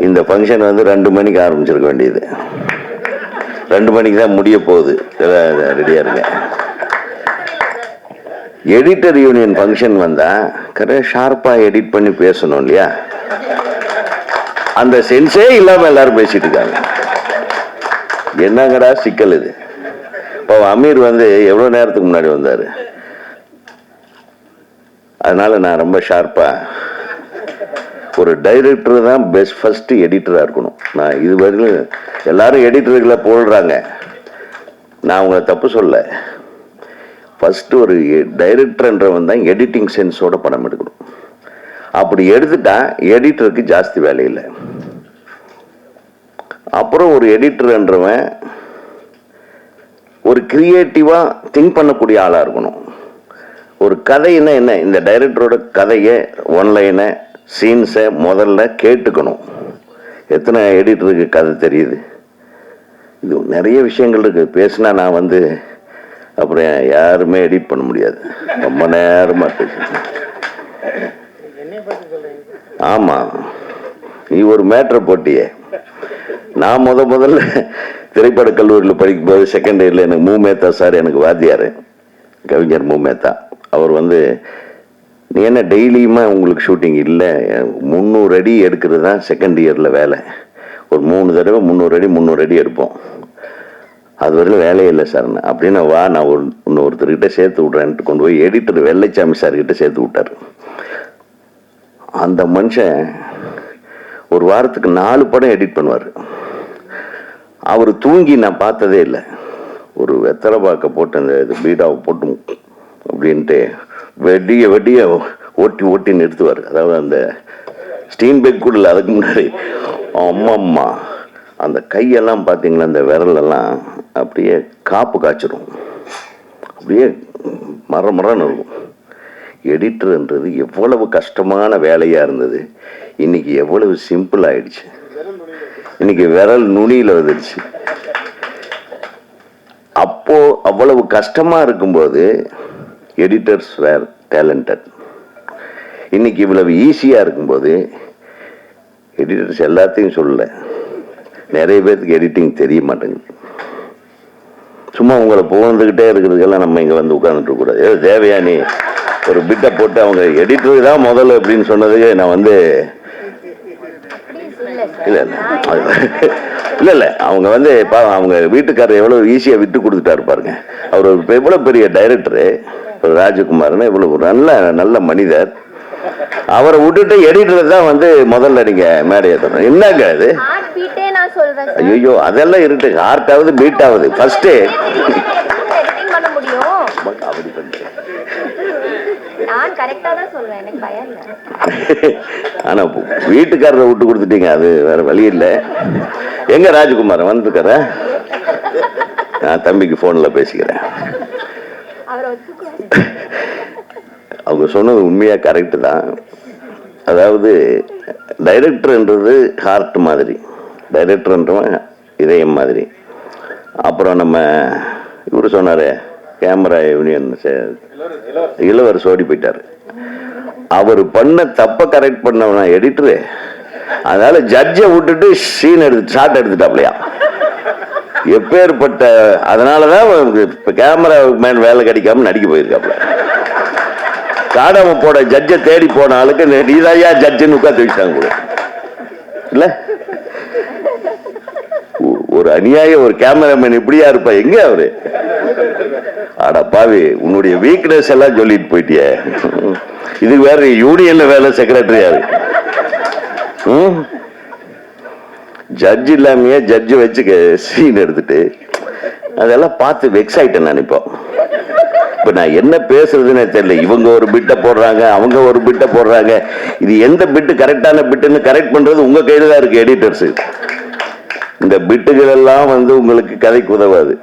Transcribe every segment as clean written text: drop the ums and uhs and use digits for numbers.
இந்த ஃபங்க்ஷன் வந்து 2 மணிக்கு ஆரம்பிச்சிருக்க வேண்டியது, 2 மணிக்கு தான் முடிய போகுது. ரெடியா இருங்க. எடிட்டர் யூனியன் ஃபங்க்ஷன் வந்தா கரெக்டாக ஷார்ப்பாக எடிட் பண்ணி பேசணும் இல்லையா? அந்த சென்ஸே இல்லாமல் எல்லாரும் பேசிட்டு இருக்காங்க. என்னங்கடா சிக்கல் இது? இப்போ அமீர் வந்து எவ்வளோ நேரத்துக்கு முன்னாடி வந்தார். அதனால நான் ரொம்ப ஷார்ப்பாக, ஒரு டைரக்டர் தான் பெஸ்ட் ஃபர்ஸ்ட் எடிட்டராக இருக்கணும். நான் இதுவரையிலும் எல்லாரும் எடிட்டர்களை போடுறாங்க, நான் உங்களை தப்பு சொல்ல. ஃபர்ஸ்ட் ஒரு டைரக்டர்ன்றவன் தான் எடிட்டிங் சென்ஸோட படம் எடுக்கணும். அப்படி எடுத்துட்டா எடிட்டருக்கு ஜாஸ்தி வேலை இல்லை. அப்புறம் ஒரு எடிட்டர்ன்றவன் ஒரு கிரியேட்டிவா திங்க் பண்ணக்கூடிய ஆளா இருக்கணும். ஒரு கதைன்னா என்ன, இந்த டைரக்டரோட கதையை, ஒன்லைனை, சீன்ஸை முதல்ல கேட்டுக்கணும். எத்தனை எடிட்டருக்கு கதை தெரியுது? இது நிறைய விஷயங்கள் இருக்கு. பேசினா நான் வந்து அப்புறம் யாருமே எடிட் பண்ண முடியாது. ரொம்ப நேரமா ஆமா, நீ ஒரு மேட்ரை போட்டியே. நான் முதல்ல திரைப்பட கல்லூரியில் படிக்கும்போது செகண்ட் இயர்ல எனக்கு மூமேத்தா சார் எனக்கு வாத்தியார், கவிஞர் மூமேத்தா. அவர் வந்து, நீ என்ன டெய்லியுமா உங்களுக்கு ஷூட்டிங் இல்லை, 300 அடி எடுக்கிறது தான் செகண்ட் இயரில் வேலை. ஒரு 3 தடவை 300 அடி எடுப்போம். அது வரையிலும் வேலையே இல்லை சார். அப்படின்னா வா, நான் இன்னொருத்தர்கிட்ட சேர்த்து விட்றேன்ட்டு கொண்டு போய் எடிட்டர் வெள்ளைச்சாமி சார்கிட்ட சேர்த்து விட்டார். அந்த மனுஷன் ஒரு வாரத்துக்கு 4 படம் எடிட் பண்ணுவார். அவர் தூங்கி நான் பார்த்ததே இல்லை. ஒரு வெத்தலை பாக்க போட்டு அந்த பீடாவை போட்டு அப்படின்ட்டு வெடிய ஓட்டி நிறுத்துவார். அதாவது அந்த ஸ்டீன்பெக் கூட இல்லை, அதுக்கு முன்னாடி அம்மம்மா அந்த கையெல்லாம் பார்த்தீங்களா, அந்த விரலெல்லாம் அப்படியே காப்பு காய்ச்சிரும், அப்படியே மரன்னு இருக்கும். எடிட்டர்ன்றது எவ்வளவு கஷ்டமான வேலையாக இருந்தது, இன்னைக்கு எவ்வளவு சிம்பிள் ஆயிடுச்சு. இன்னைக்கு விரல் நுனியில் வந்துடுச்சு. அப்போ அவ்வளவு கஷ்டமா இருக்கும்போது எடிட்டர்ஸ் வேர் டேலண்டட். இன்னைக்கு இவ்வளவு ஈஸியா இருக்கும்போது எடிட்டர்ஸ் எல்லாத்தையும் சொல்லல, நிறைய பேருக்கு எடிட்டிங் தெரிய மாட்டேங்குது. சும்மா உங்களை புகழ்ந்துக்கிட்டே இருக்கிறதுக்கெல்லாம் நம்ம இங்கே வந்து உட்கார்ந்துட்டு கூடாது. ஏதோ தேவையா நீ ஒரு பிட்டை போட்டு அவங்க எடிட்டர் தான் முதல்ல அப்படின்னு சொன்னதுக்கு நான் வந்து இல்லை அவங்க வந்து அவங்க வீட்டுக்காரர் எவ்வளவு ஈஸியா விட்டு கொடுத்துட்டாரு பாருங்க. அவர் எவ்வளவு பெரிய டைரக்டரு ராஜகுமார்னு, இவ்வளவு நல்ல மனிதர். அவரை விட்டுட்டு எடிட்டர் தான் வந்து முதல்ல நீங்க மேடை ஏற்றணும். என்னங்க அது? ஐயோ அதெல்லாம் இருக்கு. ஹார்ட் ஆகுது, பீட் ஆகுது. ஃபர்ஸ்ட் ஆனா வீட்டுக்காரரை விட்டு கொடுத்துட்டீங்க, அது வேற வழி இல்லை. எங்க ராஜகுமார் வந்துருக்கார? நான் தம்பிக்கு போன்ல பேசிக்கிறேன். அவங்க சொன்னது உண்மையா கரெக்ட் தான். அதாவது டைரக்டர்ன்றது ஹார்ட் மாதிரி, டைரக்டர்ன்றவன் இதயம் மாதிரி. அப்புறம் நம்ம இவரு சொன்னாரு கேமரா யூனியன் இளவரசு ஓடி போயிட்டாரு. அவர் பண்ண தப்ப கரெக்ட் பண்ணவனா எடிட்டரு. அதனால ஜட்ஜை விட்டுட்டு சீன் ஷாட் எடுத்துட்டாப்லையா எப்பேற்பட்ட. அதனாலதான் கேமரா மேன் வேலை கிடைக்காம நடிக்க போயிருக்காப்ல. காடாம போட ஜட்ஜை தேடி போன ஆளுக்கு நீதாயா ஜட்ஜுன்னு உட்காந்து வச்சுட்டாங்க கூட இல்ல. ஒரு அநியாய ஒரு கேமராமேன் இப்படியா இருப்பா? எங்க அவரு? ஆடா பாவி, உன்னுடைய வீக்னஸ் எல்லாம் சொல்லிட்டு போயிட்டிய. இதுக்கு வேற யூனியன்ல வேலை செக்ரட்டரியா ஜட்ஜ் இல்லாமையே ஜட்ஜ் வச்சு சீன் எடுத்துட்டு அதெல்லாம் பார்த்து வெக்ஸ் ஆயிட்டேன் நான். இப்ப நான் என்ன பேசுறதுன்னு தெரியல. இவங்க ஒரு பிட்டை போடுறாங்க, அவங்க ஒரு பிட்டை போடுறாங்க. இது எந்த பிட்டு கரெக்டான பிட்டுன்னு கரெக்ட் பண்றது உங்க கையில தான் இருக்கு எடிட்டர்ஸ். இந்த பிட்டுகள் எல்லாம் வந்து உங்களுக்கு கதைக்கு உதவாது.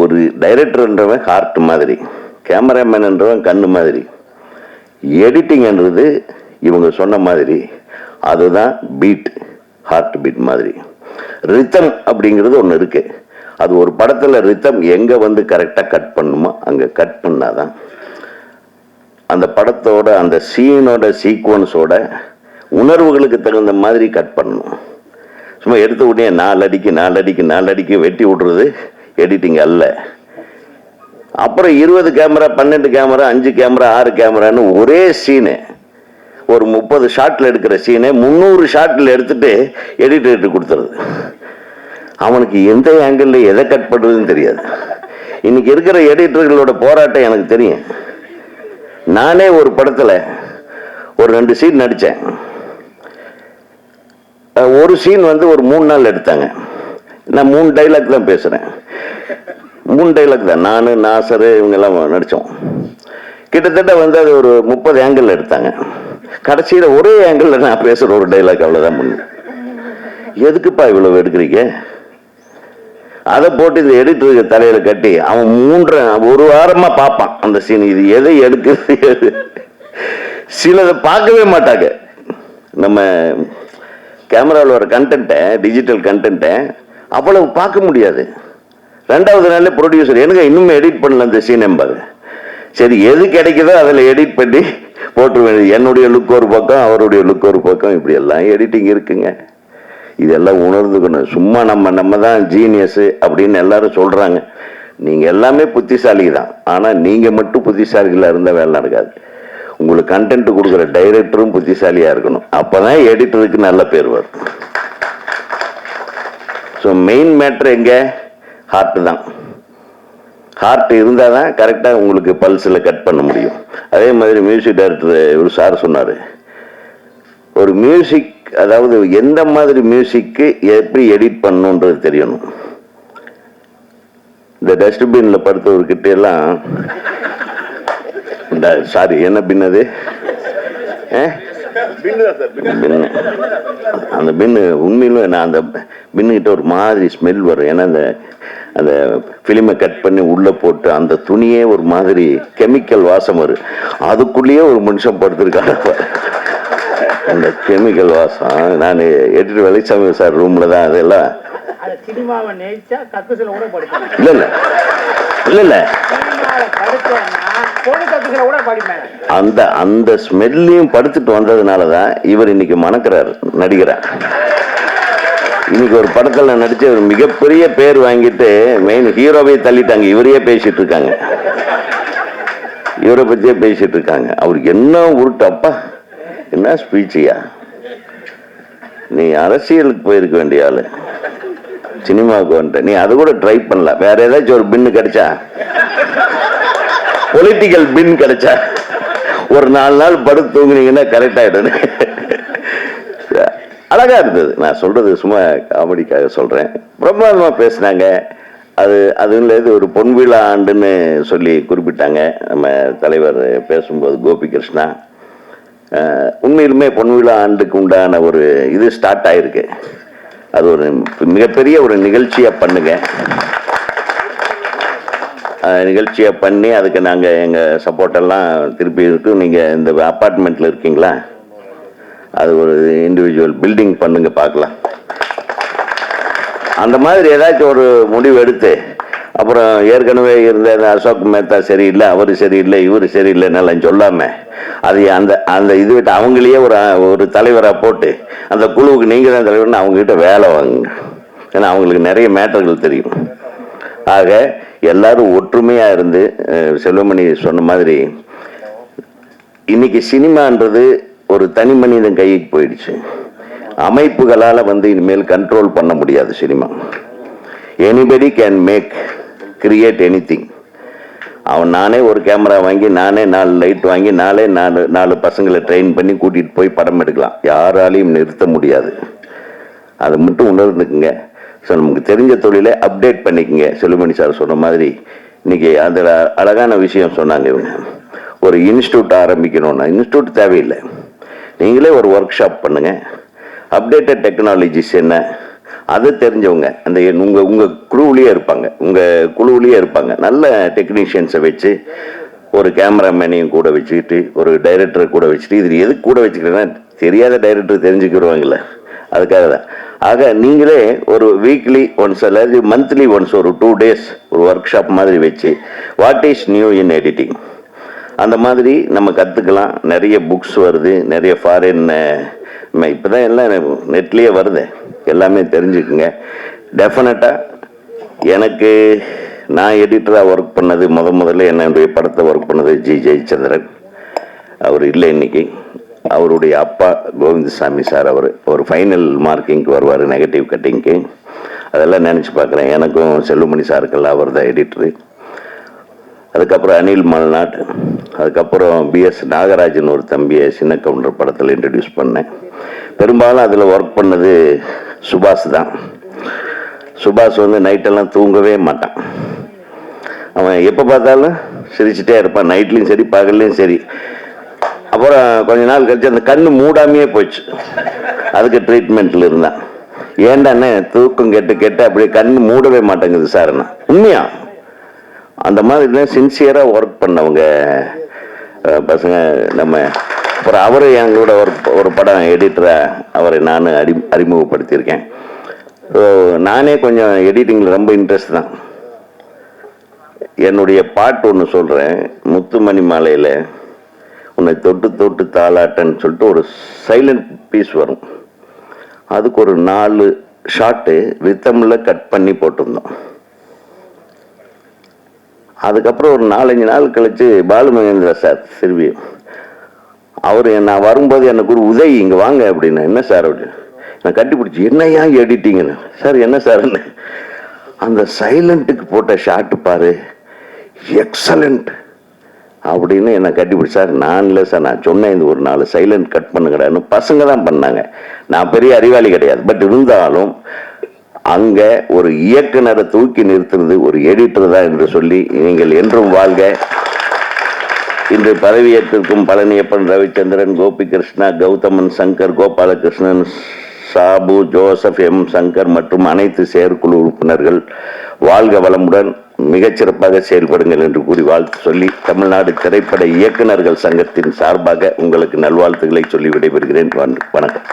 ஒரு டைரக்டர்ன்றவன் ஹார்ட் மாதிரி, கேமராமேன்ன்றவன் கண்ணு மாதிரி, எடிட்டிங்ன்றது இவங்க சொன்ன மாதிரி அதுதான் பீட், ஹார்ட் பீட் மாதிரி. ரித்தம் அப்படிங்கிறது ஒன்று இருக்கு. அது ஒரு படத்துல ரித்தம் எங்க வந்து கரெக்டா கட் பண்ணுமோ அங்க கட் பண்ணாதான் அந்த படத்தோட அந்த சீனோட சீக்வன்ஸோட உணர்வுகளுக்கு தகுந்த மாதிரி கட் பண்ணணும். சும்மா எடுத்த உடனே 4 அடிக்கு வெட்டி விடுறது எடிட்டிங் அல்ல. அப்புறம் 20 கேமரா, 12 கேமரா, 5 கேமரா, 6 கேமரான்னு ஒரே சீனு, ஒரு 30 ஷாட்ல எடுக்கிற சீனை 300 ஷாட்ல எடுத்துட்டு எடிட்டர் கொடுத்துறது. அவனுக்கு எந்த ஆங்கிள் எதை கட் பண்றதுன்னு தெரியாது. இன்னைக்கு இருக்கிற எடிட்டர்களோட போராட்டம் எனக்கு தெரியும். நானே ஒரு படத்துல ஒரு 2 சீன் நடிச்சேன். ஒரு சீன் ஒரு 3 நாள் எடுத்தாங்க. நான் 3 டைலாக் தான் பேசுறேன். 3 டைலாக் தான். நானு, நாசரு இவங்க எல்லாம் நடிச்சோம். கிட்டத்தட்ட அது ஒரு 30 ஆங்கிள் எடுத்தாங்க. கடைசியில ஒரே ஆங்கிள் நான் பேசுற ஒரு டைலாக் அவ்வளவுதான் பண்ணு. எதுக்குப்பா இவ்வளவு எடுக்கிறீங்க? அதை போட்டு இந்த எடிட்டருக்கு தலையில கட்டி அவன் 1 வாரமா பார்ப்பான் அந்த சீன். இது எதை எடுக்கிறது? சிலதை பார்க்கவே மாட்டாங்க. நம்ம கேமராவில் வர கண்டென்ட்டை, டிஜிட்டல் கண்டென்ட்டை அவ்வளவு பார்க்க முடியாது. 2வது நாள்ல ப்ரொடியூசர் எனக்கு இன்னுமே எடிட் பண்ணல அந்த சீன் என்பாரு. சரி, எது கிடைக்குதோ அதில் எடிட் பண்ணி போட்டுருவேன். என்னுடைய லுக் ஒரு பக்கம், அவருடைய லுக் ஒரு பக்கம், இப்படி எல்லாம் எடிட்டிங் இருக்குங்க. இதெல்லாம் உணர்ந்துக்கணும். சும்மா நம்ம தான் ஜீனியஸ் அப்படின்னு எல்லாரும் சொல்றாங்க. நீங்க எல்லாமே புத்திசாலி தான். ஆனா நீங்க மட்டும் புத்திசாலிகளா இருந்தா வேலை நடக்காது. உங்களுக்கு கண்டென்ட் கொடுக்குற டைரக்டரும் புத்திசாலியா இருக்கணும். அப்பதான் எடிட்டருக்கு நல்ல பேர் வரும். ஸோ மெயின் மேட்ரு எங்க? ஹார்ட் தான். ஹார்ட் இருந்தால் தான் கரெக்டாக உங்களுக்கு பல்ஸில் கட் பண்ண முடியும். அதே மாதிரி மியூசிக் டைரக்டர் ஒரு சார் சொன்னார், ஒரு மியூசிக், அதாவது எந்த மாதிரி மியூசிக்கு எப்படி எடிட் பண்ணணுன்றது தெரியணும். இந்த டஸ்ட்பின்ல படுத்தவர்கிட்ட எல்லாம், சாரி என்ன பின் அது? அந்த பின்னு உண்மையிலும் நான் அந்த பின்னுகிட்ட ஒரு மாதிரி ஸ்மெல் வரும். ஏன்னா அந்த பிலிமை கட் பண்ணி உள்ள போட்டு அந்த துணியே ஒரு மாதிரி கெமிக்கல் வாசம் வரும். அதுக்குள்ளேயே ஒரு மனுஷன் படுத்திருக்காங்க. அந்த கெமிக்கல் வாசம். நான் எடிட்டர் வெளிச்சாமி சார் ரூம்ல தான் அதெல்லாம் இல்ல அந்த ஸ்மெல்லையும் படுத்துட்டு வந்ததுனாலதான் இவர் இன்னைக்கு மணக்கிறார், நடிக்கிறார். இன்னைக்கு ஒரு படத்துல நடிச்சு ஒரு மிகப்பெரிய பேர் வாங்கிட்டு மெயின் ஹீரோவை தள்ளிட்டாங்க. இவரையே பேசிட்டு இருக்காங்க, இவரை பத்தியே பேசிட்டு இருக்காங்க. அவருக்கு என்ன உருட்டு, அப்பா என்ன ஸ்பீச்சியா! நீ அரசியலுக்கு போயிருக்க வேண்டிய ஆளு, சினிமாவுக்கு வந்துட்ட. நீ அது கூட ட்ரை பண்ணல. வேற ஏதாச்சும் ஒரு பின்னு கிடைச்சா, பொலிட்டிக்கல் பின் கிடைச்சா, ஒரு 4 நாள் படுத்து தூங்குனீங்கன்னா கரெக்ட் ஆயிடும். அழகா இருந்தது. நான் சொல்றது சும்மா காமெடிக்காக சொல்றேன். பிரம்மாண்டமா பேசினாங்க. அதுல ஒரு பொன்விழா ஆண்டுன்னு சொல்லி குறிப்பிட்டாங்க நம்ம தலைவர் பேசும்போது, கோபி கிருஷ்ணா. உண்மையிலுமே பொன்விழா ஆண்டுக்கு உண்டான ஒரு இது ஸ்டார்ட் ஆயிருக்கு. அது ஒரு மிகப்பெரிய ஒரு நிகழ்ச்சியா பண்ணுங்க. நிகழ்ச்சியா பண்ணி அதுக்கு நாங்க எங்க சப்போர்ட் எல்லாம் திருப்பி இருக்கு. நீங்க இந்த அபார்ட்மெண்ட்ல இருக்கீங்களா, அது ஒரு இண்டிவிஜுவல் பில்டிங் பண்ணுங்க பார்க்கலாம். அந்த மாதிரி ஏதாச்சும் ஒரு முடிவு எடுத்து, அப்புறம் ஏற்கனவே இருந்த அசோக் மேத்தா சரியில்லை, அவரு சரியில்லை, இவரு சரியில்லைன்னு சொல்லாம அது அந்த இது விட்டு அவங்களையே ஒரு தலைவராக போட்டு அந்த குழுவுக்கு நீங்க தான் தலைவர்னு அவங்க கிட்ட வேலை வாங்குங்க. ஏன்னா அவங்களுக்கு நிறைய மேட்டர்கள் தெரியும். ஆக எல்லாரும் ஒற்றுமையா இருந்து, செல்வமணி சொன்ன மாதிரி இன்னைக்கு சினிமான்றது ஒரு தனி மனிதன் கைக்கு போயிடுச்சு. அமைப்புகளால இனிமேல் கண்ட்ரோல் பண்ண முடியாது cinema. Anybody can create anything. அவன் நானே ஒரு கேமரா வாங்கி, நானே 4 லைட் வாங்கி, நானே 4 பசங்களை ட்ரெயின் பண்ணி கூட்டிட்டு போய் படம் எடுக்கலாம். யாராலையும் நிறுத்த முடியாது. அதை மட்டும் உணர்ந்துக்குங்க. ஸோ நமக்கு தெரிஞ்ச தொழிலை அப்டேட் பண்ணிக்கங்க. செல்வமணி சார் சொன்ன மாதிரி இன்னைக்கு அந்த அழகான விஷயம் சொன்னாங்க. இவங்க ஒரு இன்ஸ்டியூட் ஆரம்பிக்கணும்னா இன்ஸ்டியூட் தேவையில்லை, நீங்களே ஒரு ஒர்க் ஷாப் பண்ணுங்க. அப்டேட்டட் டெக்னாலஜிஸ் என்ன அது தெரிஞ்சவங்க அந்த உங்க குழுவிலேயே இருப்பாங்க. நல்ல டெக்னீஷியன்ஸை வச்சு, ஒரு கேமராமேனையும் கூட வச்சுக்கிட்டு, ஒரு டைரக்டரை கூட வச்சுட்டு, இது எதுக்கு கூட வச்சுக்கிறேன்னா தெரியாத டைரக்டர் தெரிஞ்சுக்கிடுவாங்கல்ல, அதுக்காக தான். ஆக நீங்களே ஒரு வீக்லி ஒன்ஸ் அல்லது மந்த்லி ஒன்ஸ் ஒரு 2 days ஒரு ஒர்க் ஷாப் மாதிரி வச்சு, what is new in editing அந்த மாதிரி நம்ம கற்றுக்கலாம். நிறைய புக்ஸ் வருது, நிறைய ஃபாரின் இப்போதான் எல்லாம் நெட்லேயே வருது, எல்லாமே தெரிஞ்சுக்குங்க. டெஃபினட்டாக எனக்கு நான் எடிட்டராக ஒர்க் பண்ணது முதல்ல என்னுடைய படத்தை ஒர்க் பண்ணது ஜி ஜெயச்சந்திரன். அவர் இல்லை இன்னைக்கு. அவருடைய அப்பா கோவிந்தசாமி சார், அவர் ஒரு ஃபைனல் மார்க்கிங்க்கு வருவார், நெகட்டிவ் கட்டிங்க்கு. அதெல்லாம் நினச்சி பார்க்குறேன். எனக்கும் செல்லுமணி சாருக்கெல்லாம் அவர் தான் எடிட்டரு. அதுக்கப்புறம் அனில் மல்நாட், அதுக்கப்புறம் பிஎஸ் நாகராஜன் ஒரு தம்பியை சின்ன கவுண்டர் படத்தில் இன்ட்ரடியூஸ் பண்ணேன். பெரும்பாலும் அதில் ஒர்க் பண்ணது சுபாஷ் தான். சுபாஷ் நைட்டெல்லாம் தூங்கவே மாட்டான். அவன் எப்போ பார்த்தாலும் சிரிச்சுட்டே இருப்பான், நைட்லேயும் சரி பகல்லையும் சரி. அப்புறம் கொஞ்ச நாள் கழிச்சு அந்த கண்ணு மூடாமையே போச்சு. அதுக்கு ட்ரீட்மெண்ட்டில் இருந்தான். ஏண்டாண்ணே தூக்கம் கெட்டு அப்படியே கண்ணு மூடவே மாட்டேங்குது சார்ண்ணா. உண்மையா அந்த மாதிரி சின்சியராக ஒர்க் பண்ணவங்க பசங்க நம்ம. அப்புறம் அவரு எங்களோட ஒரு படம் எடிட்டராக அவரை நான் அறிமுகப்படுத்தியிருக்கேன். நானே கொஞ்சம் எடிட்டிங்கில் ரொம்ப இன்ட்ரெஸ்ட் தான். என்னுடைய பாட்டு ஒன்று சொல்கிறேன். முத்துமணி மாலையில் உன்னை தொட்டு தொட்டு தாளாட்டன்னு சொல்லிட்டு ஒரு சைலண்ட் பீஸ் வரும். அதுக்கு ஒரு 4 ஷாட்டு ரித்தமில் கட் பண்ணி போட்டிருந்தோம். அதுக்கப்புறம் ஒரு 4-5 நாள் கழிச்சு பாலு மகேந்திரா சார் திரும்பி அவர் நான் வரும்போது எனக்கு ஒரு உதவி இங்கே வாங்க அப்படின்னு. என்ன சார் அப்படின்னு நான் கட்டிப்பிடிச்சி, என்னையா எடிட்டிங்கன்னு. சார் என்ன சார்ன்னு, அந்த சைலண்ட்டுக்கு போட்ட ஷாட்டு பாரு எக்ஸலண்ட் அப்படின்னு என்னை கட்டிப்பிடிச்சி. சார் நான் இல்லை சார், நான் சொன்னேன் இந்த ஒரு 4 சைலண்ட் கட் பண்ணுங்கடான்னு. பசங்க தான் பண்ணாங்க, நான் பெரிய அறிவாளி கிடையாது. பட் இருந்தாலும் அங்கே ஒரு இயக்குனரை தூக்கி நிறுத்துறது ஒரு எடிட்டர் தான் என்று சொல்லி நீங்கள் என்றும் வாழ்க. இன்று பதவியேற்றிருக்கும் பழனியப்பன், ரவிச்சந்திரன், கோபி கிருஷ்ணா, கௌதமன், சங்கர், கோபாலகிருஷ்ணன், சாபு, ஜோசப், எம் சங்கர் மற்றும் அனைத்து செயற்குழு உறுப்பினர்கள் வாழ்க வளமுடன், மிகச்சிறப்பாக செயல்படுங்கள் என்று கூறி வாழ்த்து சொல்லி தமிழ்நாடு திரைப்பட இயக்குநர்கள் சங்கத்தின் சார்பாக உங்களுக்கு நல்வாழ்த்துக்களை சொல்லி விடைபெறுகிறேன். வணக்கம்.